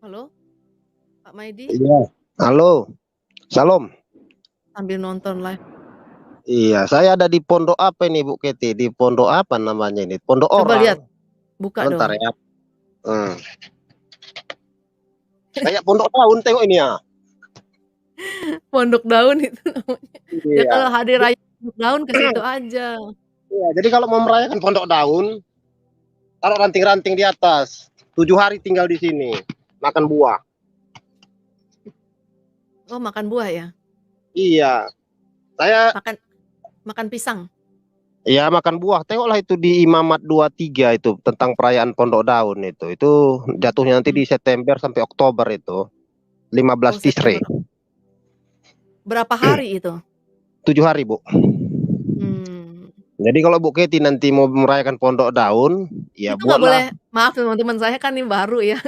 Halo, Pak Maidi, Iya. Halo, Salam. sambil nonton live. Iya, saya ada di pondok apa ini Bu Keti? Di pondok apa namanya ini? Pondok Coba lihat, orang. buka Sebentar dong. ya. Hmm. Kayak pondok daun tengok ini ya. Pondok daun itu namanya. Ya Iya. kalau hari raya pondok daun ke situ aja. Iya, jadi kalau mau merayakan pondok daun, taruh ranting-ranting di atas. 7 hari tinggal di sini, makan buah. Oh, makan buah ya? Iya, saya Makan makan pisang. ya makan buah. Tengoklah itu di Imamat 23 itu tentang perayaan pondok daun itu. Itu jatuhnya nanti Hmm. di September sampai Oktober itu. 15 Oh, Tisre. September. Berapa hari itu? 7 hari, Bu. Hmm. Jadi kalau Bu Keti nanti mau merayakan pondok daun, ya Itu nggak boleh, buatlah. maaf teman-teman saya kan ini baru ya.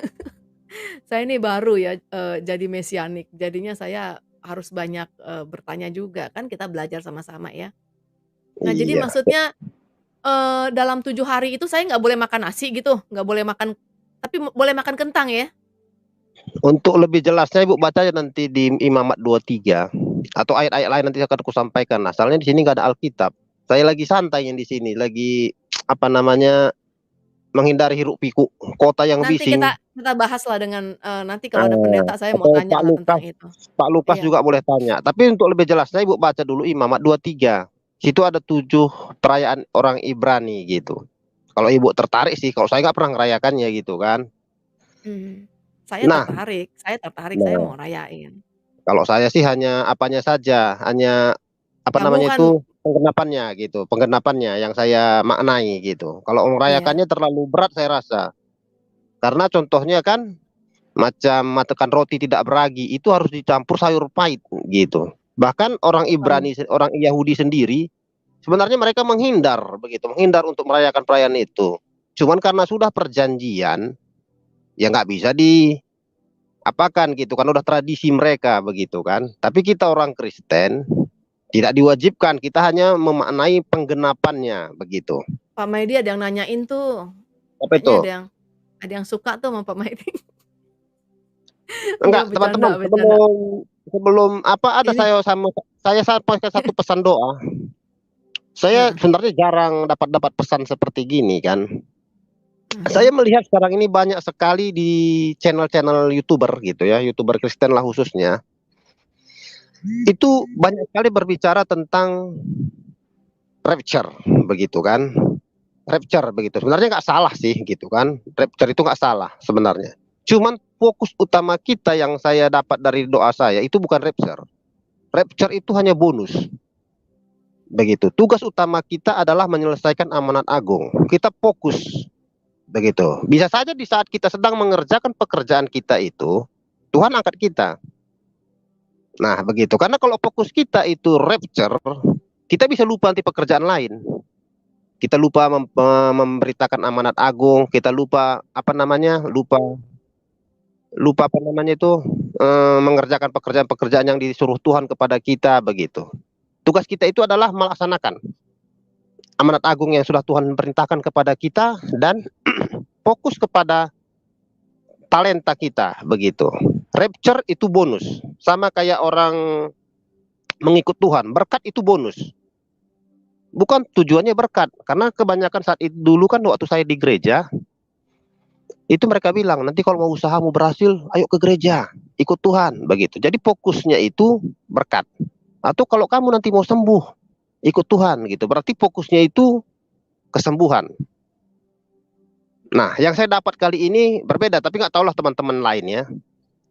Saya ini baru ya, jadi mesianik. Jadinya saya harus banyak, bertanya juga, kan kita belajar sama-sama ya. Nah, jadi Iya. maksudnya dalam 7 hari itu saya nggak boleh makan nasi gitu? Nggak boleh makan, tapi boleh makan kentang ya? Untuk lebih jelasnya Ibu baca nanti di Imamat 23 atau ayat-ayat lain nanti akan aku sampaikan. Asalnya di sini nggak ada Alkitab. Saya lagi santai yang di sini, lagi apa namanya menghindari hiruk pikuk kota yang Nanti bising. kita bahaslah dengan, nanti kalau ada pendeta saya mau Atau tanya Pak lah tentang Lukas, itu. Pak Lukas Iya. juga boleh tanya. Tapi untuk lebih jelasnya Ibu baca dulu Imamat 23. Situ ada 7 perayaan orang Ibrani gitu. Kalau Ibu tertarik sih, kalau saya nggak pernah ngerayakannya gitu kan. Mhm. Nah, Saya tertarik, saya nah, mau rayain. kalau saya sih hanya apanya saja, hanya apa Kamu namanya kan itu penggenapannya gitu, penggenapannya yang saya maknai gitu. Kalau iya, merayakannya terlalu berat saya rasa. Karena contohnya kan macam makan roti tidak beragi itu harus dicampur sayur pahit gitu. Bahkan orang oh, Ibrani, orang Yahudi sendiri sebenarnya mereka menghindar begitu, menghindar untuk merayakan perayaan itu. Cuman karena sudah perjanjian, ya nggak bisa diapakan gitu kan udah tradisi mereka begitu kan. Tapi kita orang Kristen tidak diwajibkan, kita hanya memaknai penggenapannya begitu. Pak Maidi ada yang nanyain tuh, Apa kayaknya itu? ada yang suka tuh sama Pak Maidi. Enggak, Enggak, bercanda teman-teman, bercanda. sebelum apa ada Ini saya sampaikan satu pesan doa. Saya heeh, sebenarnya jarang dapat pesan seperti gini kan. Saya mhm, melihat sekarang ini banyak sekali di channel-channel YouTuber gitu ya, YouTuber Kristen lah khususnya. Itu banyak sekali berbicara tentang rapture begitu kan. Rapture begitu. Sebenarnya nggak salah sih gitu kan. Rapture itu nggak salah sebenarnya. Cuman fokus utama kita yang saya dapat dari doa saya itu bukan rapture. Rapture itu hanya bonus. Begitu. Tugas utama kita adalah menyelesaikan amanat agung. Kita fokus begitu. Bisa saja di saat kita sedang mengerjakan pekerjaan kita itu, Tuhan angkat kita. Nah, begitu. Karena kalau fokus kita itu rapture, kita bisa lupa nanti pekerjaan lain. Kita lupa memberitakan amanat agung, kita lupa apa namanya? Lupa lupa apa namanya itu mengerjakan pekerjaan-pekerjaan yang disuruh Tuhan kepada kita begitu. Tugas kita itu adalah melaksanakan amanat agung yang sudah Tuhan perintahkan kepada kita dan fokus kepada talenta kita begitu. Rapture itu bonus, sama kayak orang mengikut Tuhan. Berkat itu bonus, bukan tujuannya berkat. Karena kebanyakan saat itu dulu kan waktu saya di gereja, itu mereka bilang nanti kalau mau usahamu berhasil, ayo ke gereja, ikut Tuhan begitu. Jadi fokusnya itu berkat. Atau kalau kamu nanti mau sembuh, ikut Tuhan gitu. Berarti fokusnya itu kesembuhan. Nah, yang saya dapat kali ini berbeda, tapi nggak tahulah teman-teman lainnya.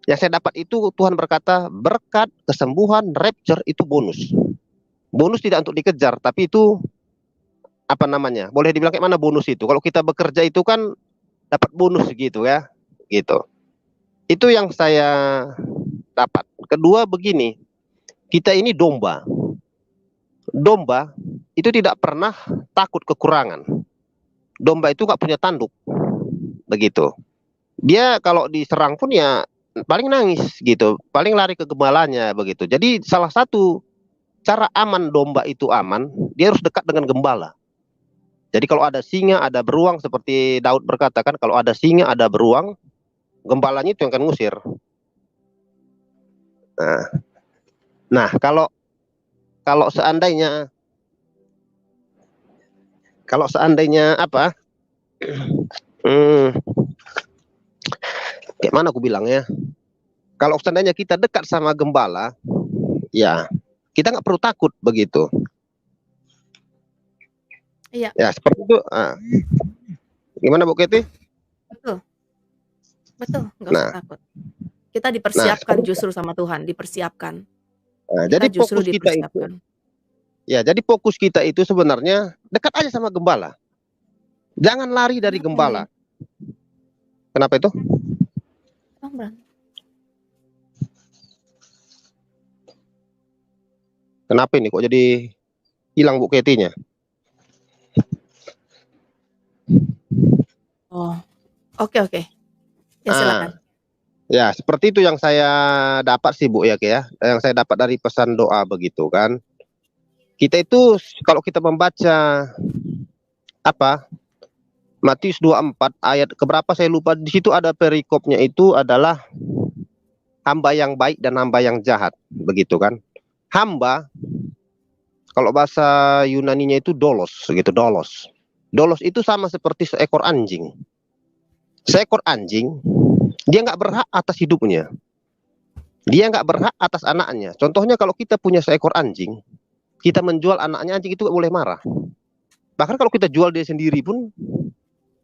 Yang saya dapat itu Tuhan berkata berkat, kesembuhan, rapture itu bonus. Bonus tidak untuk dikejar, tapi itu apa namanya? Boleh dibilang kayak mana bonus itu? Kalau kita bekerja itu kan dapat bonus gitu ya, gitu. Itu yang saya dapat. Kedua begini, kita ini domba. Domba itu tidak pernah takut kekurangan. Domba itu nggak punya tanduk, begitu. Dia kalau diserang pun ya paling nangis gitu, paling lari ke gembalanya begitu. Jadi salah satu cara aman domba itu aman, dia harus dekat dengan gembala. Jadi kalau ada singa, ada beruang seperti Daud berkata kan, kalau ada singa, ada beruang, gembalanya itu yang akan ngusir. Nah, nah kalau kalau seandainya kalau seandainya apa? Hmm, kayak mana aku bilang ya? Kalau seandainya kita dekat sama gembala, ya kita nggak perlu takut begitu. Iya, Ya seperti itu. Gimana Bu Keti? betul betul, nggak usah Nah, takut. Kita nah, dipersiapkan seperti, justru sama Tuhan, dipersiapkan. jadi Kita justru fokus kita itu, dipersiapkan. jadi fokus kita itu sebenarnya dekat aja sama gembala. Jangan lari dari Kenapa ini? gembala. Kenapa itu? Emang Kenapa ini kok jadi hilang Bu Ketinya? oh, oke oke. Ya Ah, silakan. ya seperti itu yang saya dapat sih Bu ya, yang saya dapat dari pesan doa begitu kan. Kita itu kalau kita membaca apa Matius 24 ayat keberapa saya lupa, di situ ada perikopnya itu adalah hamba yang baik dan hamba yang jahat begitu kan. Hamba kalau bahasa Yunaninya itu dolos gitu, dolos. Dolos itu sama seperti seekor anjing. Seekor anjing dia nggak berhak atas hidupnya. Dia nggak berhak atas anaknya. Contohnya kalau kita punya seekor anjing, kita menjual anaknya, anjing itu nggak boleh marah. Bahkan kalau kita jual dia sendiri pun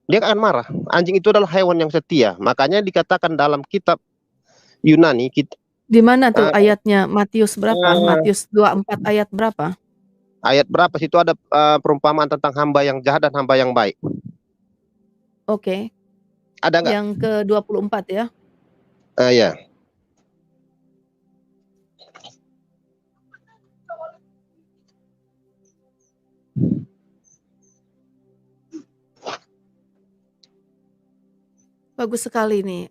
dia nggak akan marah. Anjing itu adalah hewan yang setia. Makanya dikatakan dalam kitab Yunani, Di mana tuh uh, ayatnya? Matius berapa? uh, Matius 24 ayat berapa? ayat berapa situ ada perumpamaan tentang hamba yang jahat dan hamba yang baik. Oke, Ada nggak? yang ke-24 ya? Ya. Bagus sekali nih,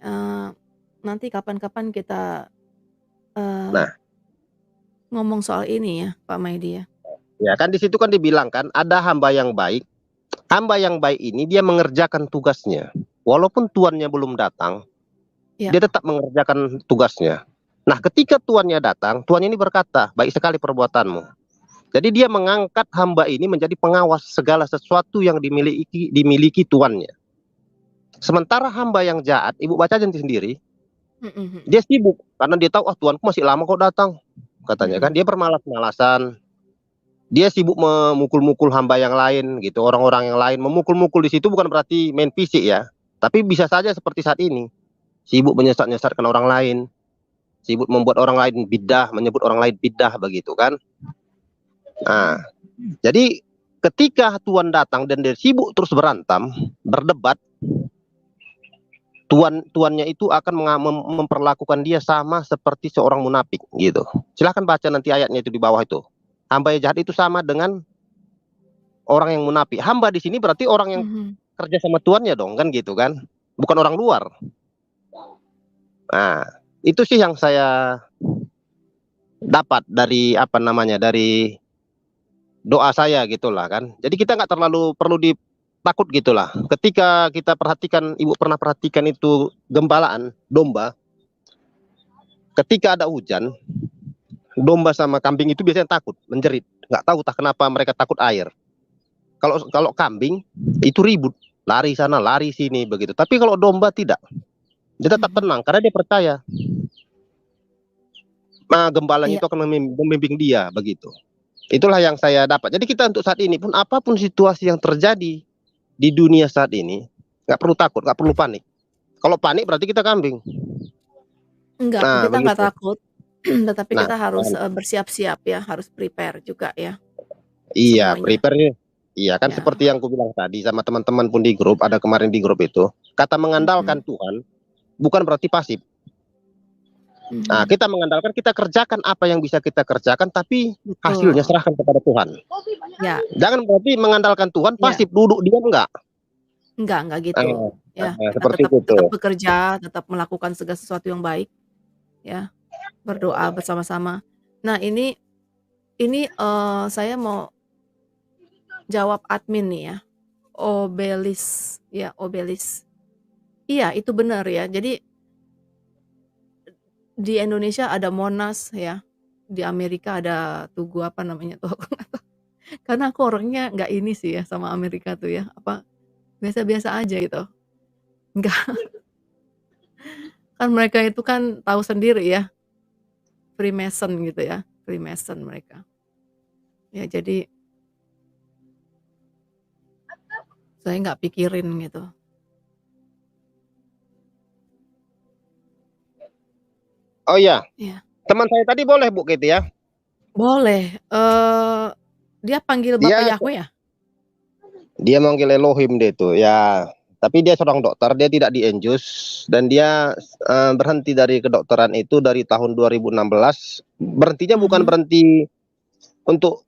nanti kapan-kapan kita, eee, Nah, ngomong soal ini ya, Pak Maidi ya. ya kan di situ kan dibilang kan ada hamba yang baik. Hamba yang baik ini dia mengerjakan tugasnya. Walaupun tuannya belum datang, Iya, dia tetap mengerjakan tugasnya. Nah, ketika tuannya datang, tuan ini berkata, "Baik sekali perbuatanmu." Jadi dia mengangkat hamba ini menjadi pengawas segala sesuatu yang dimiliki tuannya. Sementara hamba yang jahat, Ibu baca aja sendiri, mhm mhm, dia sibuk karena dia tahu, "Ah, tuanku masih lama kok datang." Katanya kan mhm, dia bermalas-malasan. Dia sibuk memukul-mukul hamba yang lain gitu, orang-orang yang lain. Memukul-mukul di situ bukan berarti main fisik ya, tapi bisa saja seperti saat ini, sibuk menyesat-nyesatkan orang lain, sibuk membuat orang lain bidah, menyebut orang lain bidah begitu kan. Nah, jadi ketika Tuhan datang dan dia sibuk terus berantam, berdebat, tuannya itu akan memperlakukan dia sama seperti seorang munafik gitu. Silahkan baca nanti ayatnya itu di bawah itu. Hamba yang jahat itu sama dengan orang yang munafik. Hamba di sini berarti orang yang mhm. kerja sama tuannya dong kan gitu kan. Bukan orang luar. Nah, itu sih yang saya dapat dari apa namanya, dari doa saya gitulah kan. Jadi kita nggak terlalu perlu takut gitulah. Ketika kita perhatikan, Ibu pernah perhatikan itu gembalaan domba, ketika ada hujan, domba sama kambing itu biasanya takut, menjerit. Nggak tahu tak kenapa mereka takut air. Kalau kalau kambing itu ribut, lari sana, lari sini begitu. Tapi kalau domba tidak, dia tetap Mhm, tenang karena dia percaya gembalanya iya itu akan membimbing dia begitu. Itulah yang saya dapat. Jadi kita untuk saat ini pun apapun situasi yang terjadi di dunia saat ini, nggak perlu takut, nggak perlu panik. Kalau panik berarti kita kambing. enggak, Nah kita nggak begitu. takut, tetapi Nah, kita harus, bersiap-siap ya, harus prepare juga ya, iya semuanya. prepare. Iya kan Ya, seperti yang aku bilang tadi sama teman-teman pun di grup, ada kemarin di grup itu, kata mengandalkan mhm, Tuhan bukan berarti pasif. Nah, mhm, kita mengandalkan, kita kerjakan apa yang bisa kita kerjakan, tapi hasilnya betul. serahkan kepada Tuhan. Ya Jangan berarti mengandalkan Tuhan ya, pasif duduk dia enggak. enggak gitu, Nah, ya. Kita seperti tetap itu tetap tuh. bekerja, tetap melakukan segala sesuatu yang baik, ya, berdoa bersama-sama. Nah ini, saya mau jawab admin nih ya, Obelis, ya Obelis. Iya itu benar ya, jadi Di Indonesia ada Monas ya, di Amerika ada Tugu apa namanya tuh, aku nggak tahu. Karena aku orangnya nggak ini sih ya sama Amerika tuh ya, apa, biasa-biasa aja gitu. Nggak, kan mereka itu kan tahu sendiri ya, Freemason gitu ya, Freemason mereka. Ya jadi saya nggak pikirin gitu. Oh iya, Iya. teman saya tadi boleh Bu gitu ya? Boleh, dia panggil Bapak Dia Yahweh ya? dia manggil Elohim dia itu, ya. Tapi dia seorang dokter, dia tidak di Enjus dan dia berhenti dari kedokteran itu dari tahun 2016. Berhentinya bukan Mhm. berhenti untuk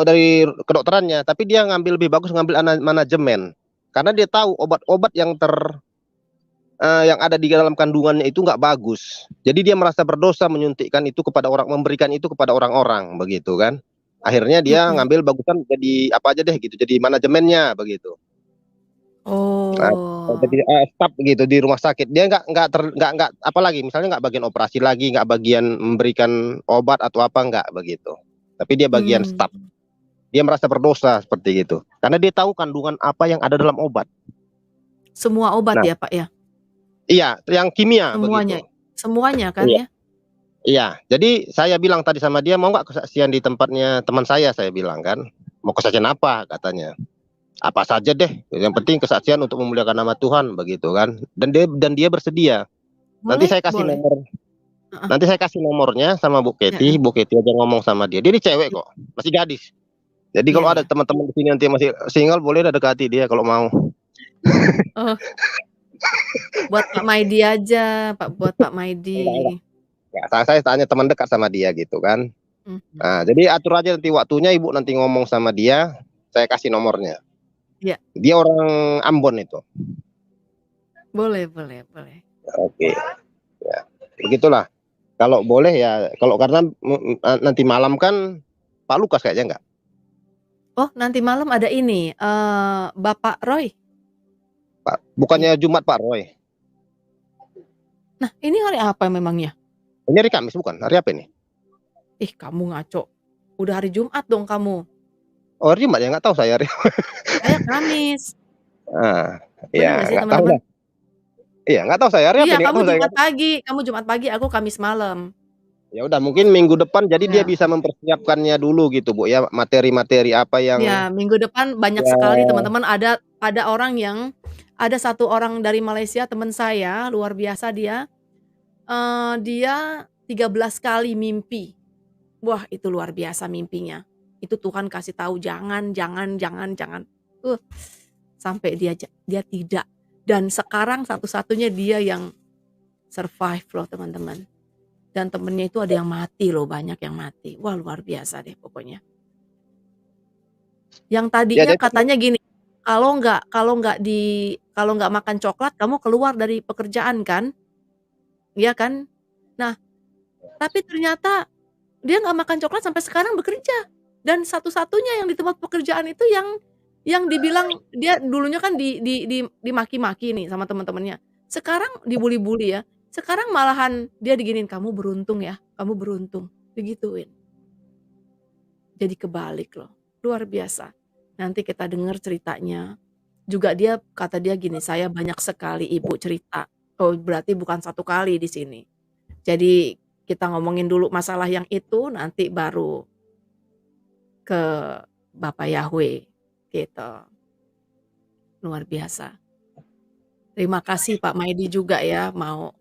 dari kedokterannya, tapi dia ngambil lebih bagus ngambil manajemen. Karena dia tahu obat-obat yang ada di dalam kandungannya itu nggak bagus. Jadi dia merasa berdosa menyuntikkan itu kepada orang, memberikan itu kepada orang-orang begitu kan. Akhirnya dia Mhm. ngambil bagusan jadi apa aja deh gitu, jadi manajemennya begitu. Nah, Oh. jadi staf gitu di rumah sakit. Dia nggak apalagi misalnya nggak bagian operasi lagi, nggak bagian memberikan obat atau apa nggak begitu. Tapi dia bagian Mmm. staf. Dia merasa berdosa seperti itu. Karena dia tahu kandungan apa yang ada dalam obat. Semua obat Nah, ya, Pak, ya? iya, yang kimia Semuanya begitu. semuanya kan Iya. ya? Iya, jadi saya bilang tadi sama dia, "Mau nggak kesaksian di tempatnya teman saya?" Saya bilang kan. "Mau kesaksian apa?" katanya. "Apa saja deh, yang penting kesaksian untuk memuliakan nama Tuhan," begitu kan. Dan dia bersedia. Nanti Boleh saya kasih boleh. nomor Heeh. nanti saya kasih nomornya sama Heeh. Bu Kety aja ngomong sama dia. Dia ini cewek kok, masih gadis. Jadi Iya kalau ada iya. teman-teman di sini nanti masih single, boleh dah dekati dia kalau mau. Oh, buat Pak Maidi aja, buat Pak Enggak. Maidi. Saya tanya teman dekat sama dia gitu kan. Nah, Mhm. jadi atur aja nanti waktunya, Ibu nanti ngomong sama dia, saya kasih nomornya. Iya, Dia orang Ambon itu. boleh boleh boleh. Oke, ya. Begitulah. Kalau boleh ya, kalau karena nanti malam kan Pak Lukas kayaknya enggak? Oh, nanti malam ada ini, Bapak Roy? Pak Iya. bukannya Jumat Pak Roy? Nah, ini hari apa memangnya? Ini hari Kamis bukan? Hari apa ini? Ih, kamu ngaco. Udah hari Jumat dong kamu. Oh, hari Jumat ya? Nggak tahu saya hari. Saya Kamis. Ah, Bener ya nggak sih nggak tahu teman-teman? dah. Iya, nggak tahu saya hari apa Iya, ini, nggak tahu saya. Kamu Jumat pagi, aku Kamis malam. Ya udah mungkin minggu depan jadi dia Ya. bisa mempersiapkannya dulu gitu Bu ya, materi-materi apa yang Ya, minggu depan banyak sekali ya. teman-teman, ada orang yang ada satu orang dari Malaysia teman saya, luar biasa dia, dia 13 kali mimpi. Wah, itu luar biasa mimpinya. Itu Tuhan kasih tahu, "Jangan jangan jangan jangan." Uh, sampai dia tidak. Dan sekarang satu-satunya dia yang survive loh teman-teman. Dan temennya itu ada yang mati loh, banyak yang mati. Wah, luar biasa deh pokoknya. Yang Ya tadinya jadi katanya gini, kalau nggak makan coklat kamu keluar dari pekerjaan kan, iya kan? Nah, tapi ternyata dia nggak makan coklat sampai sekarang bekerja, dan satu-satunya yang di tempat pekerjaan itu yang dibilang dia dulunya kan dimaki-maki nih sama temen-temennya, sekarang dibuli-buli ya, sekarang malahan dia diginiin, "Kamu beruntung ya, kamu beruntung," digituin. Jadi kebalik loh, luar biasa. Nanti kita dengar ceritanya. Juga dia kata dia gini, "Saya banyak sekali Ibu cerita." Oh, berarti bukan satu kali di sini. Jadi kita ngomongin dulu masalah yang itu, nanti baru ke Bapak Yahweh, gitu. Luar biasa. Terima kasih Pak Maidi juga ya, mau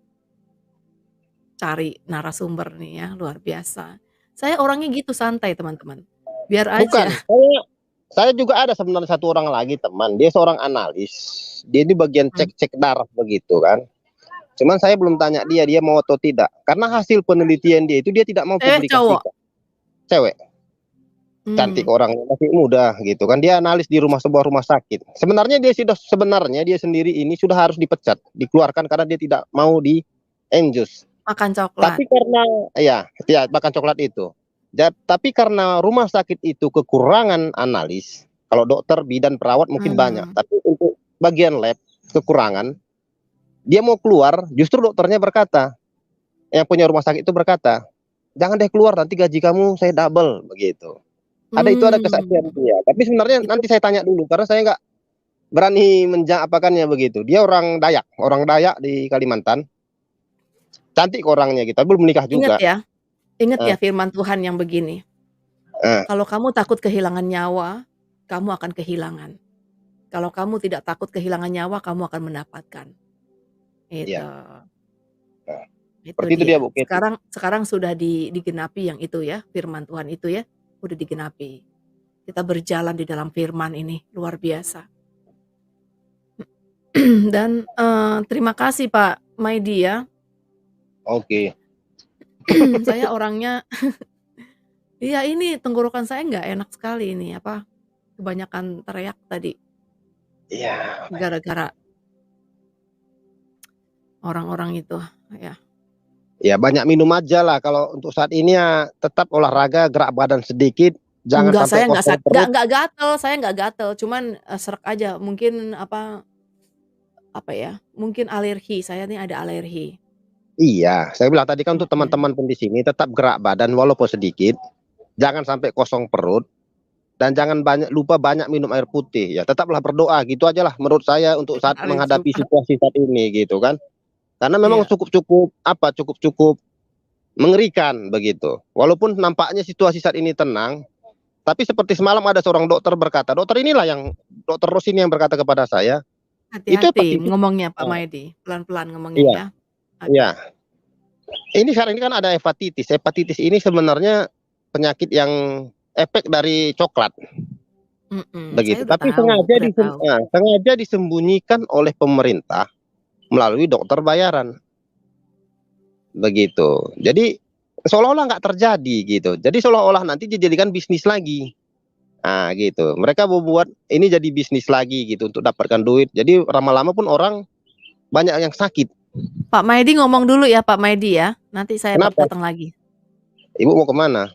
cari narasumber nih ya, luar biasa. Saya orangnya gitu, santai teman-teman. Biar aja. bukan, saya juga ada sebenarnya satu orang lagi teman, dia seorang analis. Dia di bagian Mhm. cek-cek darah begitu kan. Cuman saya belum tanya dia mau atau tidak. Karena hasil penelitian dia itu dia tidak mau Cewek, cowok? publikasikan. Cewek, cantik Mmm, orangnya, masih muda gitu kan. Dia analis di sebuah rumah sakit. Sebenarnya dia sendiri ini sudah harus dipecat, dikeluarkan karena dia tidak mau di Enjus. makan coklat. Tapi karena ya makan coklat itu. Tapi karena rumah sakit itu kekurangan analis, kalau dokter, bidan, perawat mungkin banyak, Mmm, tapi untuk bagian lab kekurangan, dia mau keluar, justru dokternya berkata, yang punya rumah sakit itu berkata, "Jangan deh keluar, nanti gaji kamu saya double," begitu. Ada itu, ada kesaksian Mmm, dia. Tapi sebenarnya itu nanti saya tanya dulu, karena saya nggak berani menjaapakannya begitu. Dia orang Dayak di Kalimantan. Cantik orangnya gitu, tapi belum menikah inget juga. ya inget Heeh, ya firman Tuhan yang begini, heeh, "Kalau kamu takut kehilangan nyawa, kamu akan kehilangan. Kalau kamu tidak takut kehilangan nyawa, kamu akan mendapatkan." Itu. iya. Nah, Itu seperti itu dia, dia. Bu, Kety. Sekarang sudah digenapi yang itu ya, firman Tuhan itu ya, udah digenapi. Kita berjalan di dalam firman ini, luar biasa. Dan, terima kasih Pak Maidi ya, Oke. saya orangnya iya ini tenggorokan saya nggak enak sekali ini, apa, kebanyakan teriak tadi, Iya, gara-gara orang-orang itu, ya. ya banyak minum aja lah kalau untuk saat ini ya tetap olahraga, gerak badan sedikit, jangan Enggak, sampai saya kosong perut. nggak gatel, saya nggak gatel, cuman, sreg aja, mungkin apa ya, mungkin alergi, saya nih ada alergi. Iya, saya bilang tadi kan untuk Mhm. teman-teman pun di sini tetap gerak badan walaupun sedikit, jangan sampai kosong perut dan jangan lupa banyak minum air putih ya. Tetaplah berdoa gitu aja lah menurut saya untuk saat Hari menghadapi Jumat, situasi saat ini gitu kan. Karena memang iya. cukup mengerikan begitu. Walaupun nampaknya situasi saat ini tenang, tapi seperti semalam ada seorang dokter berkata, dokter Ros ini yang berkata kepada saya, itu Hati-hati hepatitis. ngomongnya Pak Nah, Maidi, pelan-pelan ngomongnya iya, ya. Oke. iya. Ini sekarang ini kan ada hepatitis. Hepatitis ini sebenarnya penyakit yang efek dari coklat Saya begitu. udah Tapi tahu udah tahu. sengaja disembunyikan oleh pemerintah melalui dokter bayaran begitu. Jadi seolah-olah nggak terjadi gitu. Jadi seolah-olah nanti dijadikan bisnis lagi. Ah, gitu. Mereka mau buat ini jadi bisnis lagi gitu untuk dapatkan duit. Jadi lama-lama pun orang banyak yang sakit. Pak Maidi ngomong dulu ya Pak Maidi ya, nanti saya Kenapa? datang lagi. Ibu mau kemana?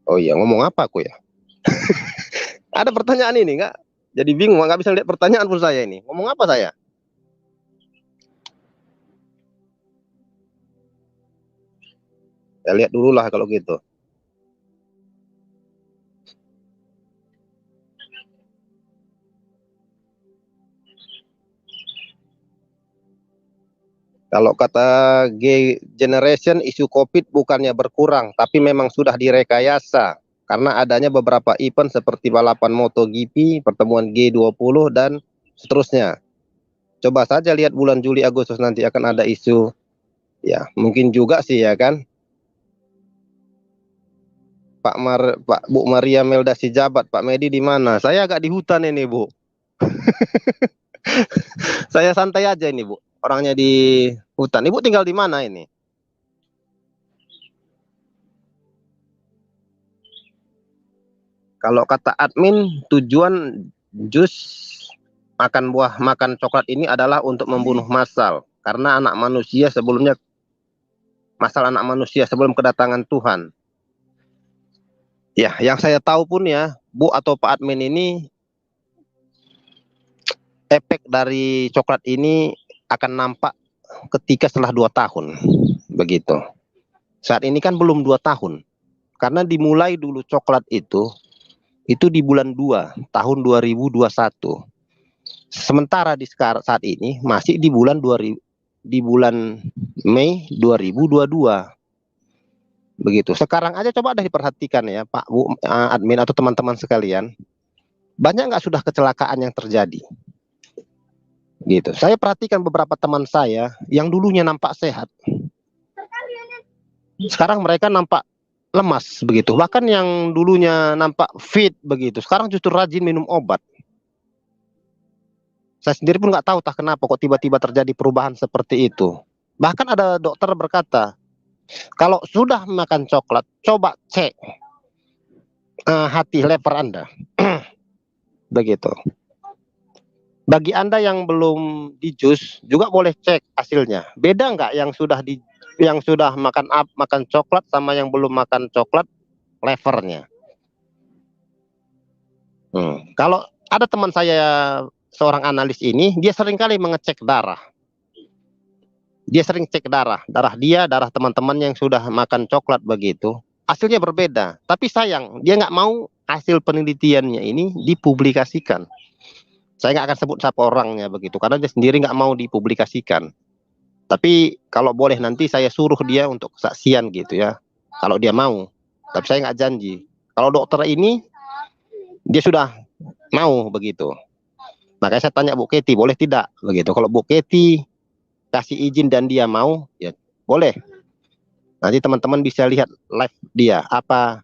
Oh iya, ngomong apa aku ya? Ada pertanyaan ini nggak? Jadi bingung, nggak bisa lihat pertanyaan pun saya ini. Ngomong apa saya? Ya lihat dulu lah kalau gitu. Kalau kata G Generation, isu COVID bukannya berkurang, tapi memang sudah direkayasa. Karena adanya beberapa event seperti balapan MotoGP, pertemuan G20, dan seterusnya. Coba saja lihat bulan Juli Agustus nanti akan ada isu, ya mungkin juga sih ya kan. Pak Bu Maria Melda Sijabat, Pak Medi di mana? Saya agak di hutan ini Bu. Saya santai aja ini Bu. Orangnya di hutan. Ibu tinggal di mana ini? Kalau kata admin, tujuan jus makan buah, makan coklat ini adalah untuk membunuh massal. Karena anak manusia sebelum kedatangan Tuhan. Ya, yang saya tahu pun ya, Bu atau Pak admin ini, efek dari coklat ini akan nampak ketika setelah 2 tahun. Begitu. Saat ini kan belum 2 tahun. Karena dimulai dulu coklat itu di bulan 2 tahun 2021. Sementara saat ini masih di bulan Mei 2022. Begitu. Sekarang aja coba deh diperhatikan ya Pak Bu admin atau teman-teman sekalian. Banyak nggak sudah kecelakaan yang terjadi? Gitu. Saya perhatikan beberapa teman saya yang dulunya nampak sehat, sekarang mereka nampak lemas begitu. Bahkan yang dulunya nampak fit begitu, sekarang justru rajin minum obat. Saya sendiri pun nggak tahu kenapa kok tiba-tiba terjadi perubahan seperti itu. Bahkan ada dokter berkata, kalau sudah makan coklat, coba cek hati lever Anda. Begitu. Bagi Anda yang belum di jus juga boleh cek hasilnya. Beda nggak yang sudah makan coklat sama yang belum makan coklat levernya? Kalau ada teman saya seorang analis ini, dia seringkali mengecek darah. Dia sering cek darah dia, darah teman-teman yang sudah makan coklat begitu, hasilnya berbeda. Tapi sayang, dia nggak mau hasil penelitiannya ini dipublikasikan. Saya nggak akan sebut siapa orangnya begitu, karena dia sendiri nggak mau dipublikasikan. Tapi kalau boleh nanti saya suruh dia untuk kesaksian gitu ya, kalau dia mau. Tapi saya nggak janji. Kalau dokter ini dia sudah mau begitu. Makanya saya tanya Bu Keti, boleh tidak begitu. Kalau Bu Keti kasih izin dan dia mau, ya boleh. Nanti teman-teman bisa lihat live dia, apa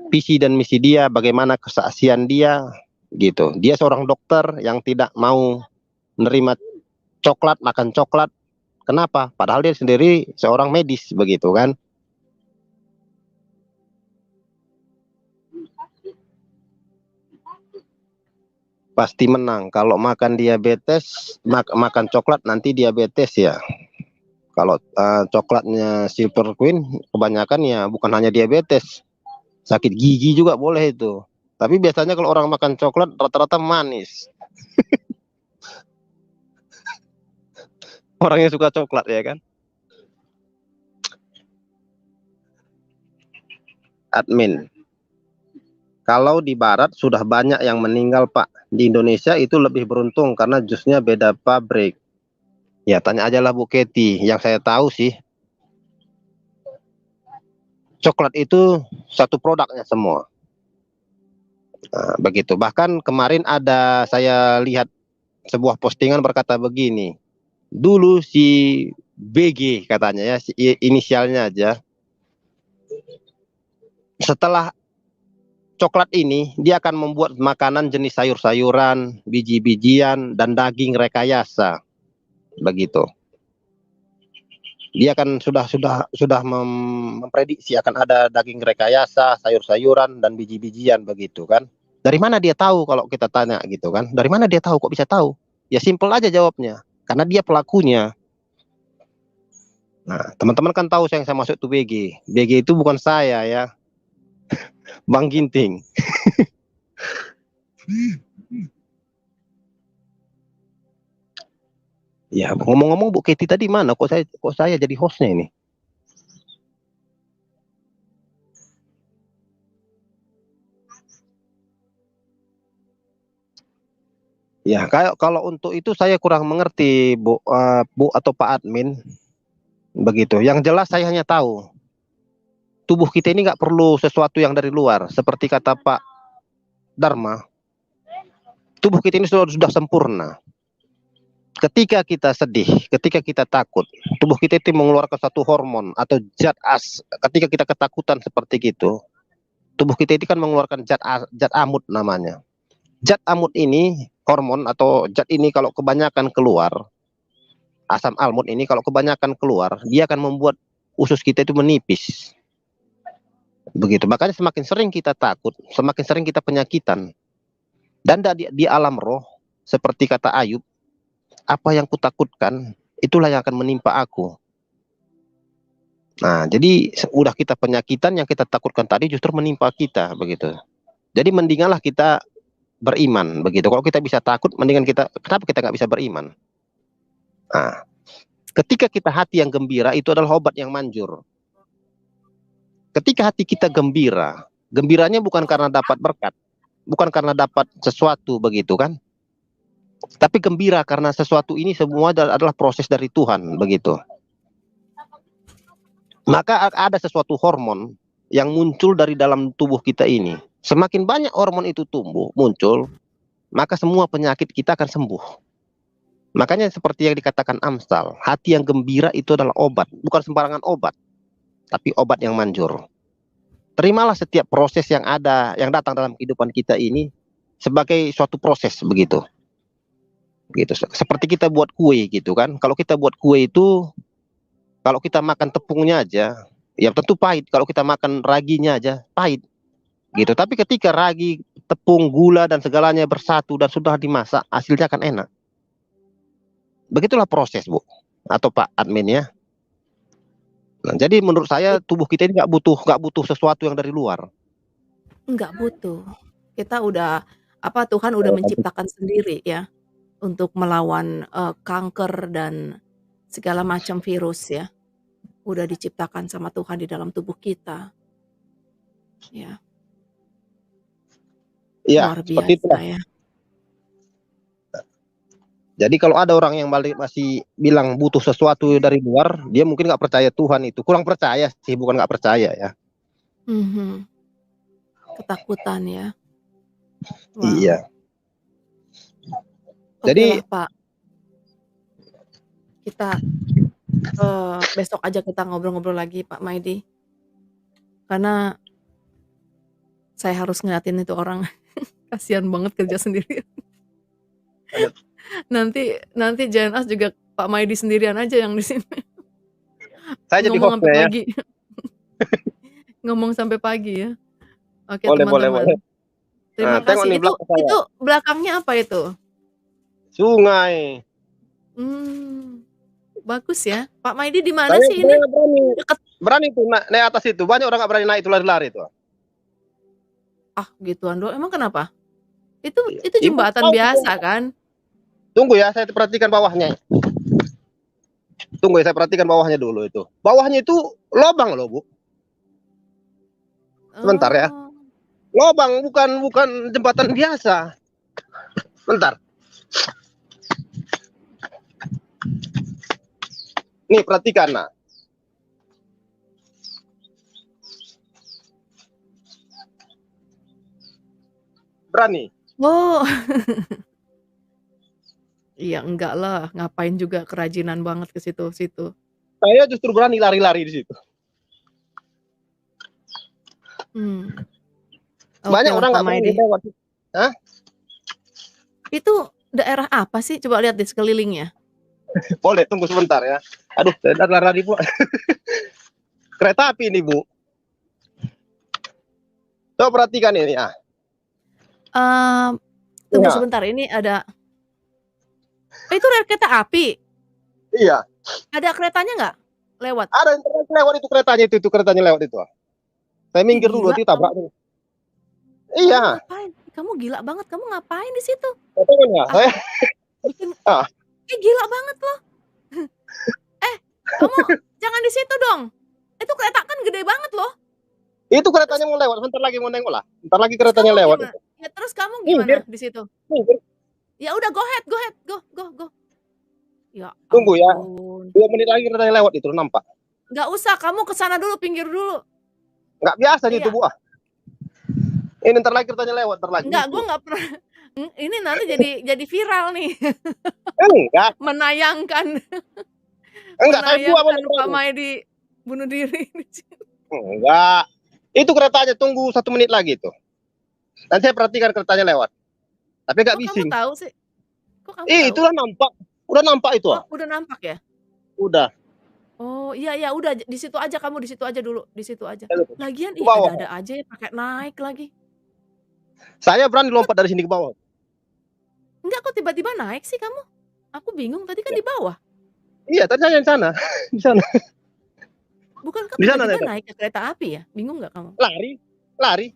visi dan misi dia, bagaimana kesaksian dia, gitu. Dia seorang dokter yang tidak mau menerima coklat, makan coklat. Kenapa? Padahal dia sendiri seorang medis, begitu kan? Pasti menang. Kalau makan diabetes, makan coklat nanti diabetes ya. Kalau coklatnya Silver Queen, kebanyakan ya bukan hanya diabetes, sakit gigi juga boleh itu. Tapi biasanya kalau orang makan coklat rata-rata manis. Orang yang suka coklat ya kan. Admin. Kalau di barat sudah banyak yang meninggal Pak. Di Indonesia itu lebih beruntung karena jusnya beda pabrik. Ya tanya aja lah Bu Keti. Yang saya tahu sih coklat itu satu produknya semua. Nah, begitu. Bahkan kemarin ada saya lihat sebuah postingan berkata begini. Dulu si BG katanya ya, si inisialnya aja. Setelah coklat ini, dia akan membuat makanan jenis sayur-sayuran, biji-bijian, dan daging rekayasa. Begitu. Dia kan sudah memprediksi akan ada daging rekayasa, sayur-sayuran, dan biji-bijian begitu kan. Dari mana dia tahu kalau kita tanya gitu kan? Dari mana dia tahu? Kok bisa tahu? Ya simpel aja jawabnya. Karena dia pelakunya. Nah, teman-teman kan tahu yang saya masuk itu BG. BG itu bukan saya ya, Bang Ginting. Ya, ngomong-ngomong Bu Keti tadi mana? Kok saya jadi hostnya ini? Ya, kalau untuk itu saya kurang mengerti, Bu atau Pak Admin, begitu. Yang jelas saya hanya tahu tubuh kita ini nggak perlu sesuatu yang dari luar. Seperti kata Pak Dharma, tubuh kita ini sudah sempurna. Ketika kita sedih, ketika kita takut, tubuh kita itu mengeluarkan satu hormon atau zat as. Ketika kita ketakutan seperti itu, tubuh kita itu kan mengeluarkan zat amut namanya. Zat amut ini, hormon atau zat ini kalau kebanyakan keluar, asam almut ini kalau kebanyakan keluar, dia akan membuat usus kita itu menipis. Begitu. Makanya semakin sering kita takut, semakin sering kita penyakitan. Dan di alam roh, seperti kata Ayub, apa yang kutakutkan, itulah yang akan menimpa aku. Nah, jadi udah kita penyakitan, yang kita takutkan tadi justru menimpa kita, begitu. Jadi mendinganlah kita beriman, begitu. Kalau kita bisa takut, mendingan kenapa kita nggak bisa beriman? Nah, ketika kita hati yang gembira, itu adalah obat yang manjur. Ketika hati kita gembira, gembiranya bukan karena dapat berkat, bukan karena dapat sesuatu, begitu kan? Tapi gembira karena sesuatu ini semua adalah proses dari Tuhan, begitu. Maka ada sesuatu hormon yang muncul dari dalam tubuh kita ini. Semakin banyak hormon itu muncul, maka semua penyakit kita akan sembuh. Makanya seperti yang dikatakan Amsal, hati yang gembira itu adalah obat, bukan sembarangan obat, tapi obat yang manjur. Terimalah setiap proses yang ada, yang datang dalam kehidupan kita ini sebagai suatu proses, begitu. Gitu. Seperti kita buat kue gitu kan. Kalau kita buat kue itu, kalau kita makan tepungnya aja, ya tentu pahit. Kalau kita makan raginya aja, pahit. Gitu. Tapi ketika ragi, tepung, gula dan segalanya bersatu dan sudah dimasak, hasilnya akan enak. Begitulah proses, Bu, atau Pak Admin ya. Nah, jadi menurut saya tubuh kita ini nggak butuh sesuatu yang dari luar. Nggak butuh. Kita udah Tuhan udah menciptakan sendiri ya untuk melawan, kanker dan segala macam virus ya, udah diciptakan sama Tuhan di dalam tubuh kita. Ya, Iya, luar seperti biasa itulah. ya. Jadi kalau ada orang yang masih bilang butuh sesuatu dari luar, dia mungkin nggak percaya Tuhan itu. Kurang percaya sih, bukan nggak percaya ya. Mhm, ketakutan ya. Wow. Iya. Jadi Okelah Pak, kita, besok aja kita ngobrol-ngobrol lagi Pak Maidi, karena saya harus ngeliatin itu orang, kasihan banget kerja sendirian. Nanti nanti JNS juga Pak Maidi sendirian aja yang di sini. saya jadi Ngomong sampai hostnya ya. pagi. Ngomong sampai pagi ya. Oke Boleh, boleh, boleh. teman-teman, Nah, terima tengok kasih. nih belakang saya. Itu belakangnya apa itu? Sungai. Bagus ya. Pak Maidi di mana Saya sih ini? berani, Deket berani tuh naik atas itu. Banyak orang nggak berani naik itu lari-lari itu. gituan doang, emang kenapa? Itu Iya. itu Ibu jembatan tahu, biasa kan? tunggu ya, saya perhatikan bawahnya. Tunggu ya, saya perhatikan bawahnya dulu itu. Bawahnya itu lobang loh, Bu. Sebentar ya. Oh. Lobang, bukan jembatan biasa. Bentar. Nih, perhatikan nah. Berani. Oh. Iya enggak lah, ngapain juga kerajinan banget ke situ-situ. Saya justru berani lari-lari di situ. Banyak Okelah orang Pak nggak berani Maidi. lewat. Hah? Itu daerah apa sih? Coba lihat di sekelilingnya. Boleh, tunggu sebentar ya. Aduh, saya lari-lari, Bu. Kereta api ini, Bu. Coba perhatikan ini ah. Tunggu Ya. sebentar, ini ada itu rel kereta api? Iya. Ada keretanya nggak? Lewat? Ada yang lewat itu keretanya itu keretanya lewat itu. Saya Ih minggir dulu, gila ditabrak. kamu. Kamu Iya. ngapain? Kamu gila banget, kamu ngapain di situ? Betul ya, Ah, saya. bikin Ah. gila banget loh. Kamu jangan di situ dong. Itu kereta kan gede banget loh. Itu Terus keretanya mau lewat, bentar lagi mau nengok lah. Bentar lagi terus keretanya kamu lewat. gimana? Ya terus kamu Minggir, gimana di situ? minggir. Ya udah go ahead, go. Ya Tunggu ya. ampun. 2 menit lagi keretanya lewat itu nampak. Nggak usah, kamu kesana dulu, pinggir dulu. Nggak biasa gitu, Iya. Bu. Ini ntar lagi keretanya lewat, ntar lagi. Enggak, gue nggak pernah. Ini nanti jadi viral nih. Enggak. Menayangkan Enggak, saya buat menayangkan Pak Maidi bunuh diri. Enggak. Itu keretanya, tunggu 1 menit lagi itu. Nanti saya perhatikan keretanya lewat. Tapi enggak Kok kamu bising. tahu sih? Kok kamu tahu? Itulah nampak. Udah nampak itu. Oh, udah nampak ya? Udah. Oh, iya udah di situ aja, kamu di situ aja dulu, di situ aja. Lagian Ke bawah. ada-ada aja ya pakai naik lagi. Saya berani lompat dari sini ke bawah. Enggak, kok tiba-tiba naik sih kamu? Aku bingung, tadi kan di bawah. Iya, tadi saya di sana. Di sana. Bukan kok Di sana tiba-tiba saya. naik ke kereta api ya? Bingung nggak kamu? Lari.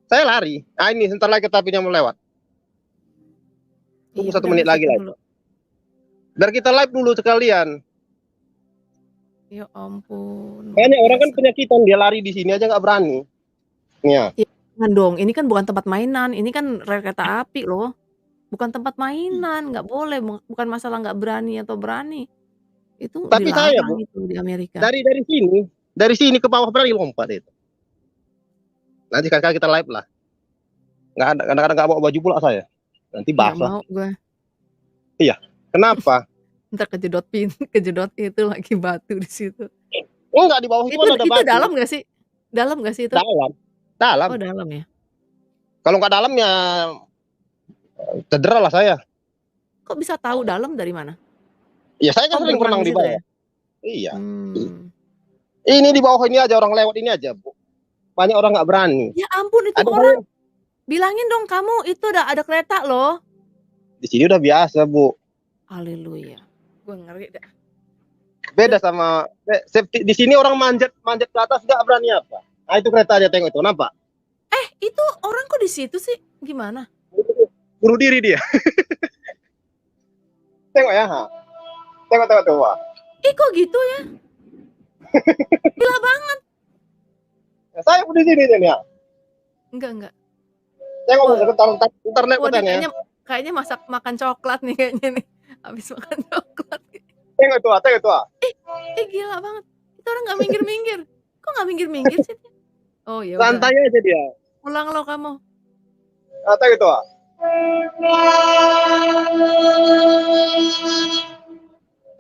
Saya lari. Ah, ini sebentar lagi kereta apinya mau lewat. Tunggu 1 menit lagi lah. Biar kita live dulu sekalian. Ya ampun. Banyak orang kan penyakitan, dia lari di sini aja nggak berani. Iya. Jangan dong, ini kan bukan tempat mainan, ini kan rel kereta api loh. Bukan tempat mainan, nggak boleh, bukan masalah nggak berani atau berani. Itu Tapi saya, dilarang Bu, itu di Amerika. dari sini ke bawah berani lompat itu. Nanti sekali-kali kita live lah. Nggak ada, kadang-kadang nggak bawa baju pula saya. Nanti basah. Nggak mau gue. Iya. Kenapa? Ntar kejedot itu lagi batu di situ. Enggak, di bawah itu ada Itu batu. dalam nggak sih? Dalam nggak sih itu? Dalam. Oh dalam ya. Kalau nggak dalam ya cedera lah saya. Kok bisa tahu dalam dari mana? Iya, saya kan sering berenang di bawah. Ya? Iya. Ini di bawah ini aja, orang lewat ini aja, Bu. Banyak orang nggak berani. Ya ampun, itu orang. Bilangin dong kamu, itu ada kereta loh. Di sini udah biasa, Bu. Haleluya. Gue ngeri dah. Beda sama di sini orang manjat ke atas nggak berani apa. Nah, itu kereta aja, tengok itu, nampak? Itu orang kok di situ sih? Gimana? Bunuh diri dia. Tengok ya. Tengok tuh, Wak. Ih, kok gitu ya? Gila banget. Saya pun di sini nih ya. Enggak. Tengok Wah, bentar lihat wah dia katanya. kayaknya makan coklat nih kayaknya nih. Habis makan coklat. Tengok tuh, Wak. Gila banget. Itu orang nggak minggir-minggir. Kok nggak minggir-minggir sih? Oh ya udah. Santai aja dia. Pulang lo kamu. Tengok tuh, Wak.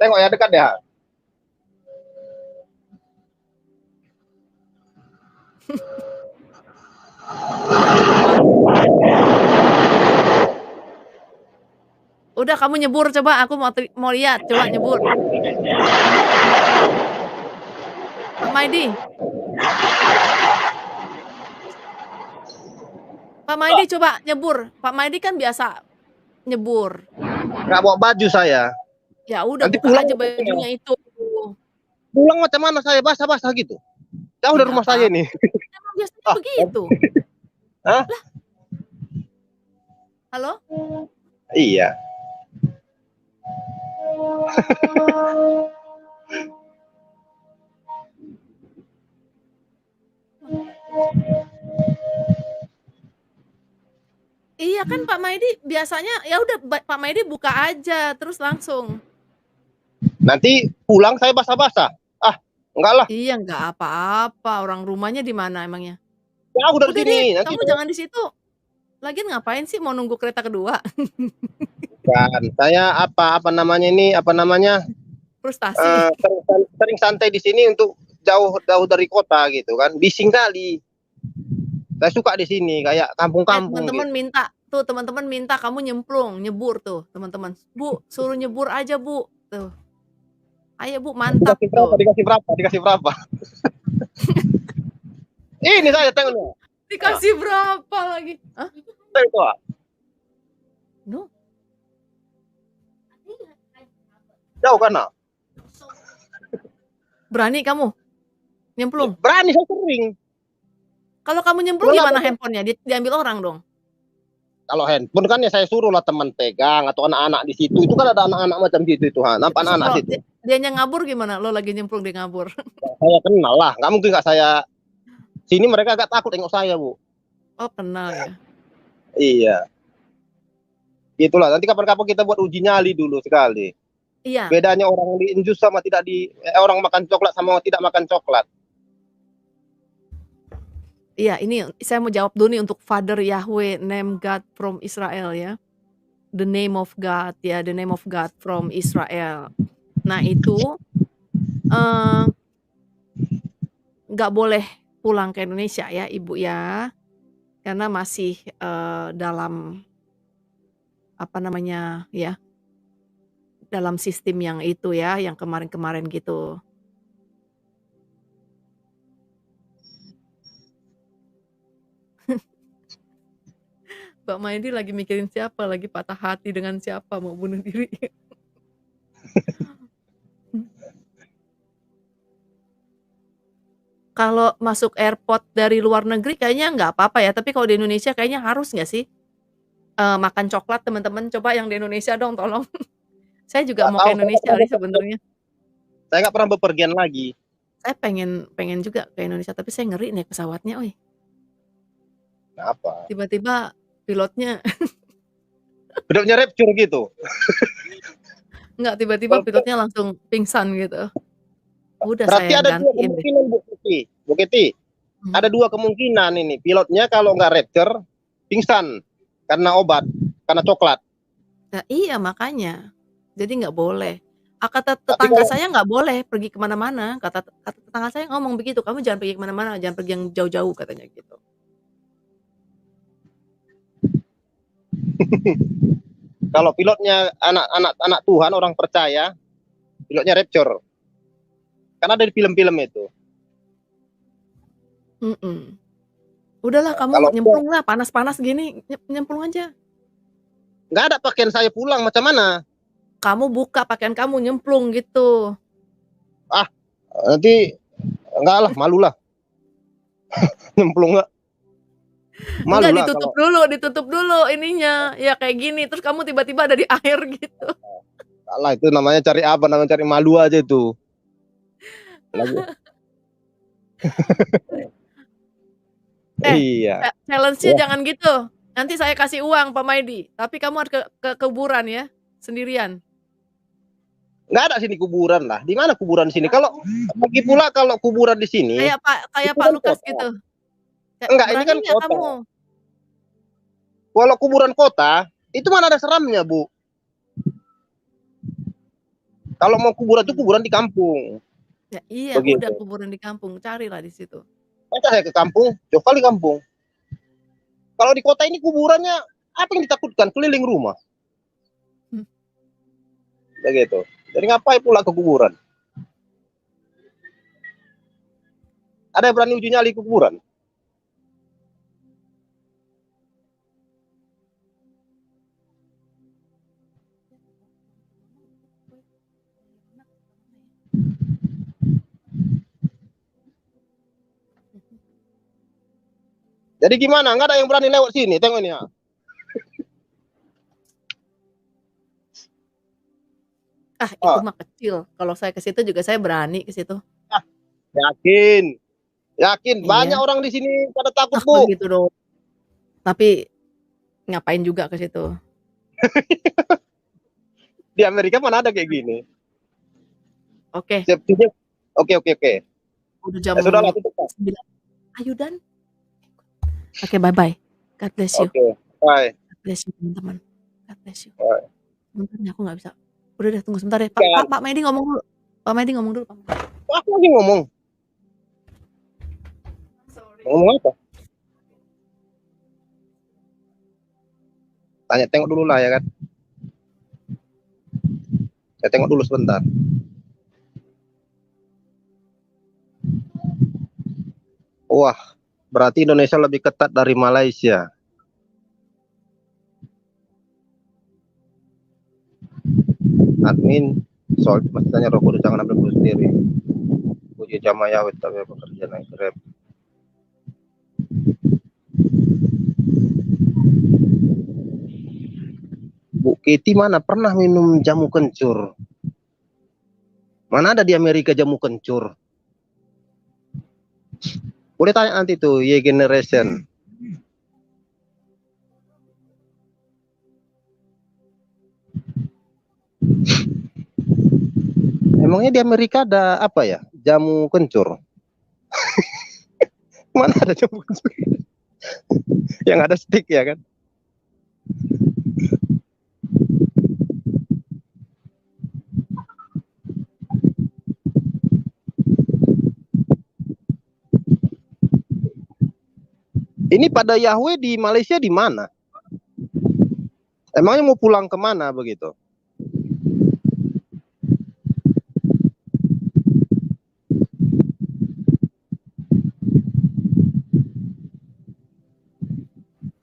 Tengok ya dekat ya. Udah kamu nyebur coba, aku mau lihat, coba nyebur. Pak Maidi. Pak Maidi coba nyebur. Pak Maidi kan biasa nyebur. Nggak bawa baju saya. Ya udah Nanti buka pulang aja bajunya itu. Pulang macam mana saya basah-basah gitu. Jauh dari rumah saya nih. Emang biasanya begitu. Hah? Lah. Halo? Iya. Iya kan Pak Maidi biasanya ya udah Pak Maidi buka aja terus langsung. Nanti pulang saya basah-basah. Enggak lah. Iya nggak apa-apa, orang rumahnya di mana emangnya? Jauh dari Udah sini. deh, Nanti kamu jangan di situ. Lagian ngapain sih mau nunggu kereta kedua? kan saya apa namanya Frustasi. sering santai di sini untuk jauh dari kota gitu kan. Bising kali. Saya suka di sini kayak kampung-kampung Teman-teman gitu. minta tuh teman-teman minta kamu nyebur tuh teman-teman. Bu, suruh nyebur aja Bu. Tuh. Ayo Bu, mantap tuh. Dikasih berapa? Ini saya tengok. Dikasih berapa lagi? Hah? Itu. No. Jauh kan? Berani kamu nyemplung? Berani, saya sering. Kalau kamu nyemplung gimana handphonenya? Diambil orang dong. Kalau handphone kan ya saya suruh lah teman pegang atau anak-anak di situ. Itu kan ada anak-anak macam gitu itu, nampak anak-anak situ. Dianya ngabur gimana? Lo lagi nyemplung dia ngabur. Saya kenal lah, nggak mungkin nggak saya. Sini mereka agak takut tengok saya, Bu. Oh, kenal ya. Iya. Itulah, nanti kapan-kapan kita buat uji nyali dulu sekali. Iya. Bedanya orang di injus sama orang makan coklat sama tidak makan coklat. Iya, ini saya mau jawab dulu nih untuk Father Yahweh, name God from Israel ya. The name of God ya, the name of God from Israel. Nah itu nggak boleh pulang ke Indonesia ya Ibu ya, karena masih dalam apa namanya ya, dalam sistem yang itu ya, yang kemarin-kemarin gitu. Mbak Maidi lagi mikirin siapa, lagi patah hati dengan siapa, mau bunuh diri. Kalau masuk airport dari luar negeri kayaknya nggak apa-apa ya, tapi kalau di Indonesia kayaknya harus nggak sih? Makan coklat teman-teman, coba yang di Indonesia dong tolong. Saya juga mau ke Indonesia nih sebenarnya. Saya nggak pernah bepergian lagi. Saya pengen juga ke Indonesia, tapi saya ngeri naik pesawatnya, oi. Kenapa? Tiba-tiba pilotnya rapture gitu. Enggak, tiba-tiba pilotnya langsung pingsan gitu. Udah Berarti saya ada dua gantiin deh. kemungkinan Bu Keti. Ada dua kemungkinan ini. Pilotnya kalau nggak rapture, pingsan karena obat, karena coklat. Nah, iya makanya. Jadi nggak boleh. Kata tetangga saya nggak boleh pergi kemana-mana. Kata tetangga saya ngomong begitu, kamu jangan pergi kemana-mana, jangan pergi yang jauh-jauh katanya gitu. Kalau pilotnya anak Tuhan, orang percaya, pilotnya rapture. Karena ada di film-film itu. Udahlah kamu nyemplung lah, panas-panas gini, nyemplung aja. Nggak ada pakaian saya pulang, macam mana? Kamu buka pakaian kamu, nyemplung gitu. Nanti enggak lah, malu lah. Nyemplung nggak? Malu Enggak, lah ditutup dulu ininya. Ya kayak gini, terus kamu tiba-tiba ada di air gitu. Alah itu namanya cari apa, namanya cari malu aja itu. Lagi Eh, iya. challenge-nya Ya, jangan gitu. Nanti saya kasih uang Pak Maidi, tapi kamu harus ke kuburan ya, sendirian. nggak ada sini kuburan lah. Di mana kuburan di sini? Kalau lagi pula kalau kuburan di sini Kayak itu Pak kan Lukas kota. gitu. Enggak, ini Berani kan nggak kota. kamu? Kalau kuburan kota itu mana ada seramnya, Bu. Kalau mau kuburan itu kuburan di kampung. Ya iya, udah Begitu. kuburan di kampung, carilah di situ. Masa saya ke kampung, jauh kali kampung. Kalau di kota ini kuburannya apa yang ditakutkan? Keliling rumah. Hmm. Begitu. Jadi ngapain pula ke kuburan? Ada yang berani uji nyali ke kuburan? Jadi gimana? Nggak ada yang berani lewat sini. Tengok ini ya. Ah, itu Ah, mah kecil. Kalau saya ke situ juga saya berani ke situ. ah, yakin. Yakin. Banyak Iya. orang di sini pada takut, Ah, Bu. begitu dong. Tapi ngapain juga ke situ? Di Amerika mana ada kayak gini. Oke, Safety-nya. Oke, oke, oke. udah jam Ya sudahlah, tutup. 9. Ayo Dan. Oke, bye-bye. God bless you. Oke. Bye. God bless you teman-teman. God bless you. Bye. Sebentar nih aku nggak bisa. Udah deh tunggu sebentar ya. Kan. Pak Medi ngomong dulu. Pak Medi ngomong dulu. Pak Medi. Aku lagi ngomong. Ngomong apa? Tanya, tengok dulu lah ya kan. Saya tengok dulu sebentar. Wah, berarti Indonesia lebih ketat dari Malaysia. Admin, soal masih tanya rokok jangan ambil dulu sendiri. Puji jamaah Yahweh tapi bekerja naik Grab. Bu Kitty mana pernah minum jamu kencur? Mana ada di Amerika jamu kencur? Boleh tanya nanti tuh, Y Generation. Emangnya di Amerika ada apa ya? Jamu kencur. Mana ada jamu kencur? Yang ada stick ya kan? Ini pada Yahweh di Malaysia di mana? Emangnya mau pulang kemana begitu?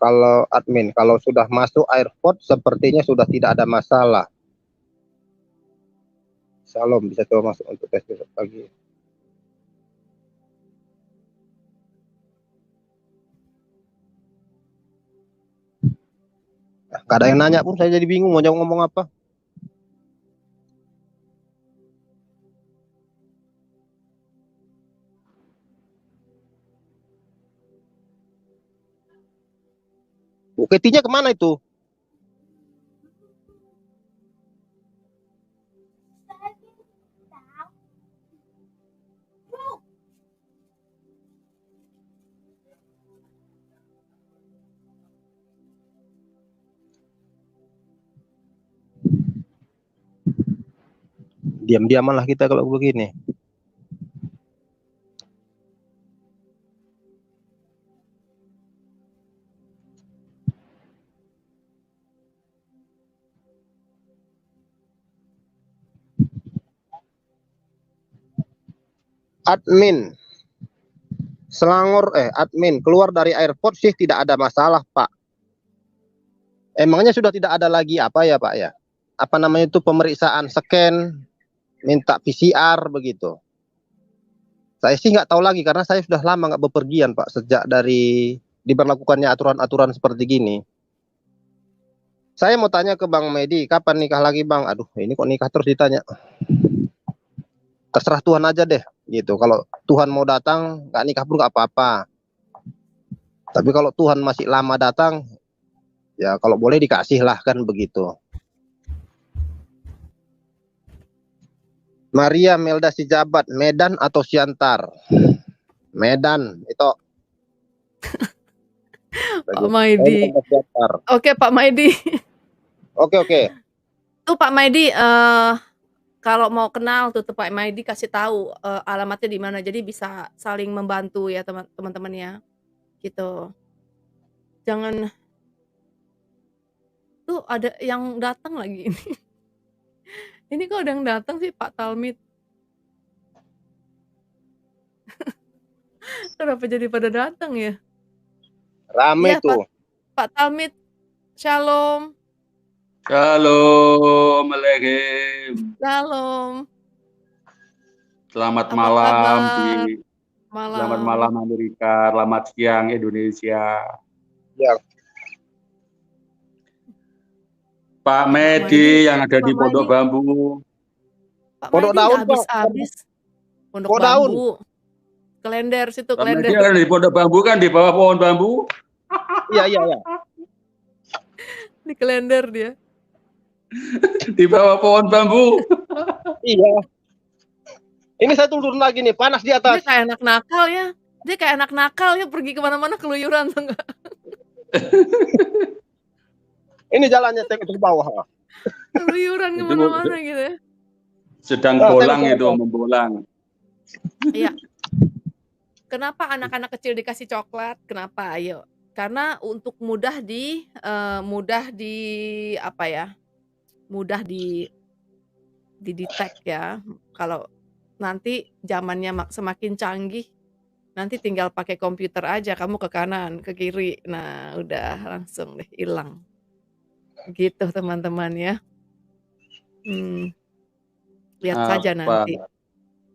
Kalau admin, kalau sudah masuk airport sepertinya sudah tidak ada masalah. Salam, bisa coba masuk untuk tes besok pagi. Nah, gak ada yang nanya pun saya jadi bingung mau ngomong apa. Bu Ketinya kemana itu? Diam-diaman lah kita kalau begini. Admin, Selangor admin keluar dari airport sih tidak ada masalah Pak. Emangnya sudah tidak ada lagi apa ya Pak ya? Apa namanya itu pemeriksaan scan, minta PCR begitu. Saya sih nggak tahu lagi karena saya sudah lama nggak bepergian Pak sejak dari diberlakukannya aturan-aturan seperti gini. Saya mau tanya ke Bang Medi, kapan nikah lagi Bang? Aduh, ini kok nikah terus ditanya. Terserah Tuhan aja deh, gitu. Kalau Tuhan mau datang, nggak nikah pun nggak apa-apa. Tapi kalau Tuhan masih lama datang, ya kalau boleh dikasih lah, kan begitu. Maria Melda Sijabat, Medan atau Siantar? Medan, itu. Pak Maidi. Siantar. Oke, Pak Maidi. Oke. Tuh Pak Maidi, kalau mau kenal tuh Pak Maidi kasih tahu alamatnya di mana, jadi bisa saling membantu ya teman-teman ya, gitu. Jangan tuh ada yang datang lagi ini. Ini kok ada yang datang sih Pak Talmid? Kenapa jadi pada datang ya? Rame Iya tuh. Pak Talmid, shalom. Shalom Aleichem. Shalom. Selamat Apa malam kabar? Selamat malam Amerika, selamat siang Indonesia. Ya. Pak Medi yang ada di Pondok Bambu. Pak Pondok Maidi daun, nggak habis-habis. Pondok Pondok daun. Bambu. Klender situ, Pak Medi klender. ada di Pondok Bambu kan, di bawah pohon bambu. Iya. Di klender dia. Di bawah pohon bambu. Iya. Ini saya turun lagi nih, panas di atas. Dia kayak anak nakal ya. Dia kayak anak nakal ya, pergi kemana-mana keluyuran tuh enggak. Ini jalannya tengok ke bawah. Keluyuran kemana-mana gitu ya. Sedang bolang itu, membolang. Iya. Kenapa anak-anak kecil dikasih coklat? Kenapa? Ayo. Karena untuk mudah di detect ya. Kalau nanti zamannya semakin canggih, nanti tinggal pakai komputer aja, kamu ke kanan, ke kiri. Nah, udah langsung deh hilang. Gitu teman-teman ya. Lihat saja nanti.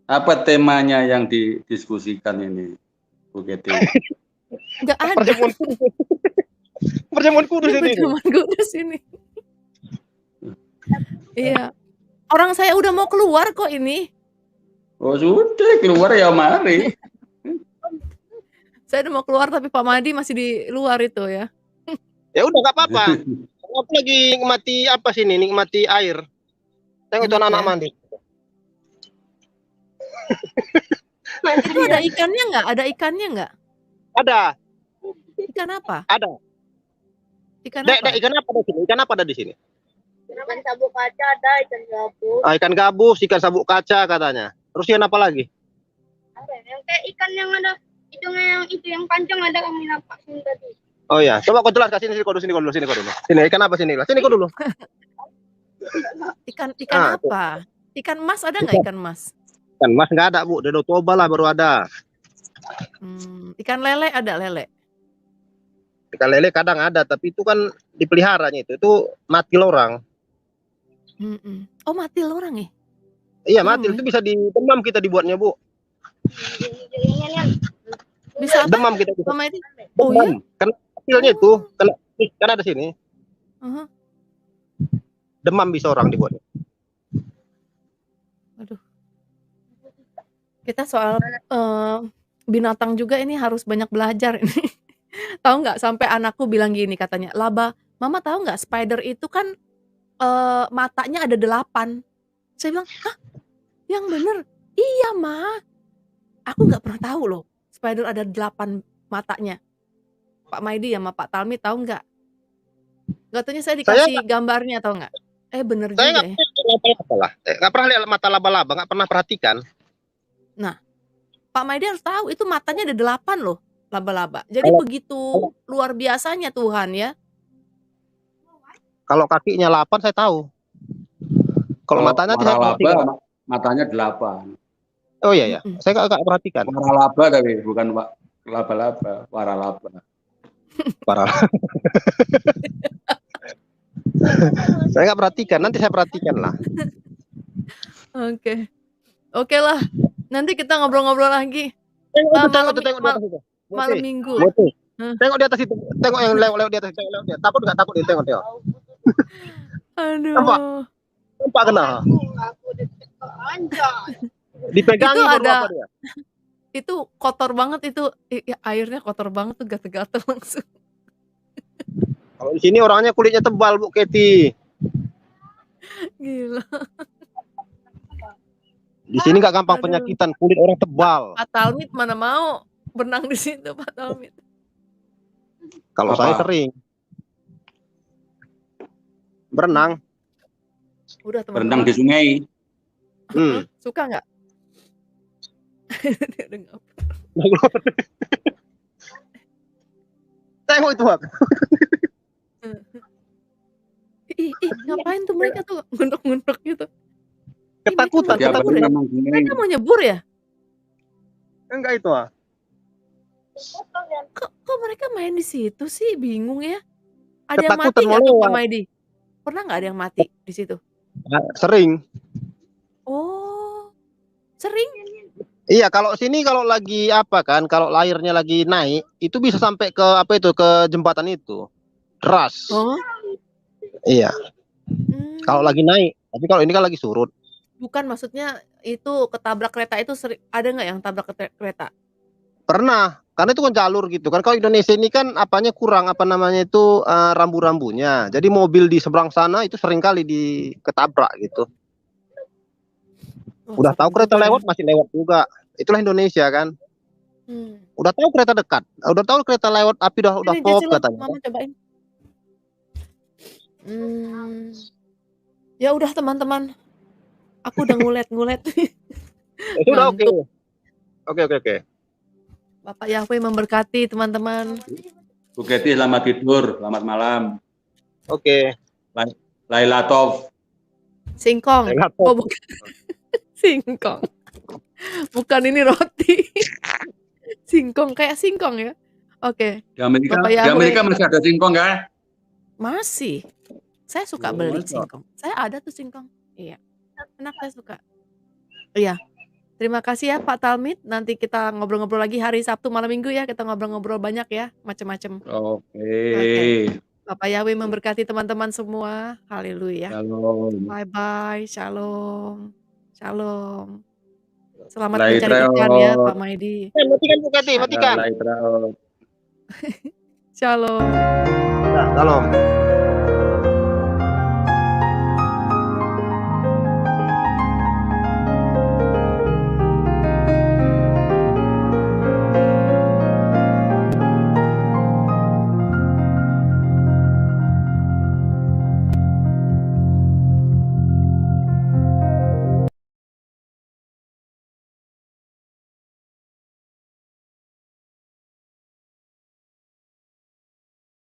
Apa temanya yang didiskusikan ini, Bu Keti? Enggak ada. Perjamuan kudus ini. Perjamuan kudus ini. Iya. Orang saya udah mau keluar kok ini. Oh sudah, keluar ya mari. Saya udah mau keluar tapi Pak Madi masih di luar itu ya. Ya udah nggak apa-apa. Aku lagi nikmati apa sini? Nikmati air. Tengok itu anak-anak mandi. Itu ada ikannya nggak? Ada ikannya nggak? Ada. Ikan apa? Ada. Ikan apa? Ikan apa ada di sini? Ikan apa ada di sini? Ikan sabuk kaca ada, ikan gabus. Ikan gabus, ikan sabuk kaca katanya. Terus ikan apa lagi? Ada yang kayak ikan yang ada hidungnya yang itu yang panjang ada kami nampak tadi. Oh ya, coba kau jelaskan sini kau dulu. Sini ikan apa sini? Sini kau dulu. Ikan apa? Ikan mas ada nggak ikan mas? Ikan mas nggak ada Bu, dari Toba lah baru ada. Ikan lele ada lele? Ikan lele kadang ada, tapi itu kan dipeliharanya itu mati orang. Oh mati orang ya? Iya mati, itu bisa demam kita dibuatnya Bu. Bisa apa? Demam kita bisa. Oh iya? Kan hasilnya itu, kan ada sini. Demam bisa orang dibuatnya. Aduh. Kita soal binatang juga ini harus banyak belajar ini. Tahu nggak sampai anakku bilang gini katanya, Laba, Mama tahu nggak spider itu kan matanya ada 8. Saya bilang, hah? Yang bener? Iya Ma. Aku nggak pernah tahu loh, spider ada 8 matanya. Pak Maidi sama Pak Talmi tahu nggak? Nggak taunya saya dikasih gambarnya tahu nggak? Bener juga ya. Nggak pernah lihat mata laba-laba, nggak pernah perhatikan. Nah, Pak Maidi harus tahu itu matanya ada 8 loh laba-laba. Jadi begitu luar biasanya Tuhan ya. Kalau kakinya 8 saya tahu. Kalau matanya saya perhatikan. Matanya 8. Oh iya ya, saya nggak perhatikan. Waralaba tapi bukan laba-laba, waralaba. Saya nggak perhatikan, nanti saya perhatikan lah. Oke lah. Nanti kita ngobrol-ngobrol lagi. Malam minggu. Tengok di atas itu, tengok yang lewat di atas. Takut nggak? Takut tengok. Nampak? Aduh. Nampak kena? Aku deket ke anjay. Dipegangi Itu baru ada apa dia? itu kotor banget itu, airnya kotor banget tuh, gatal-gatal langsung. Kalau di sini orangnya kulitnya tebal, Bu Kety. Gila. Di sini nggak gampang Aduh. penyakitan, kulit orang tebal. Pak Talmid mana mau berenang di situ, Pak Talmid. Kalau Apa? saya sering berenang. Udah Berenang teman-teman. di sungai. Suka nggak? Dia udah nggak. Tengok itu, Pak. Ih, ngapain tuh mereka tuh ngunuk-ngunuk gitu? Ketakutan, Dia nyebur berenang ya? di sungai. Mereka mau nyebur ya? Enggak itu, Pak. Kok mereka main di situ sih? Bingung ya. Ada yang mati Ketakutan nggak mau tuh Pak lewat. Maidi? Pernah nggak ada yang mati di situ? Sering. Oh, sering? Iya, kalau sini kalau lagi apa kan, kalau airnya lagi naik, itu bisa sampai ke apa itu, ke jembatan itu. Deras. Oh, Iya, kalau hmm. lagi naik. Tapi kalau ini kan lagi surut. Bukan, maksudnya itu ketabrak kereta itu ada nggak yang tabrak kereta? Pernah, karena itu kan jalur gitu kan. Kalau Indonesia ini kan apanya kurang, apa namanya itu, rambu-rambunya. Jadi mobil di seberang sana itu sering kali ketabrak gitu. Oh, Udah tahu serem kereta juga ya. lewat masih lewat juga. Itulah Indonesia kan. Udah tahu kereta dekat, udah tahu kereta lewat api udah Ini stop Jessy loh, katanya. Mama cobain. Ya udah teman-teman, aku udah ngulet-ngulet. Itu udah oke. Ngantuk. Oke. Bapak Yahweh memberkati teman-teman. Bu Kety, selamat tidur, selamat malam. Oke. Laila Tov. Singkong. Laila Tov. Oh, bukan. Singkong. Bukan, ini roti. Singkong, kayak singkong ya. Oke. Di Amerika, Bapak di Yahweh. Amerika masih ada singkong kan? Masih. Saya suka Oh, beli masa? singkong. Saya ada tuh singkong. Iya. Enak, saya suka. Iya. Terima kasih ya Pak Talmid. Nanti kita ngobrol-ngobrol lagi hari Sabtu malam Minggu ya. Kita ngobrol-ngobrol banyak ya, macam-macam. Oke. Bapak Yahweh memberkati teman-teman semua. Haleluya. Shalom. Bye-bye. Shalom. Shalom. Selamat Lai mencari ikan ya Traot. Pak Maidi. Matikan Bu Kety, matikan. Lai Traot. Shalom. Nah, salam.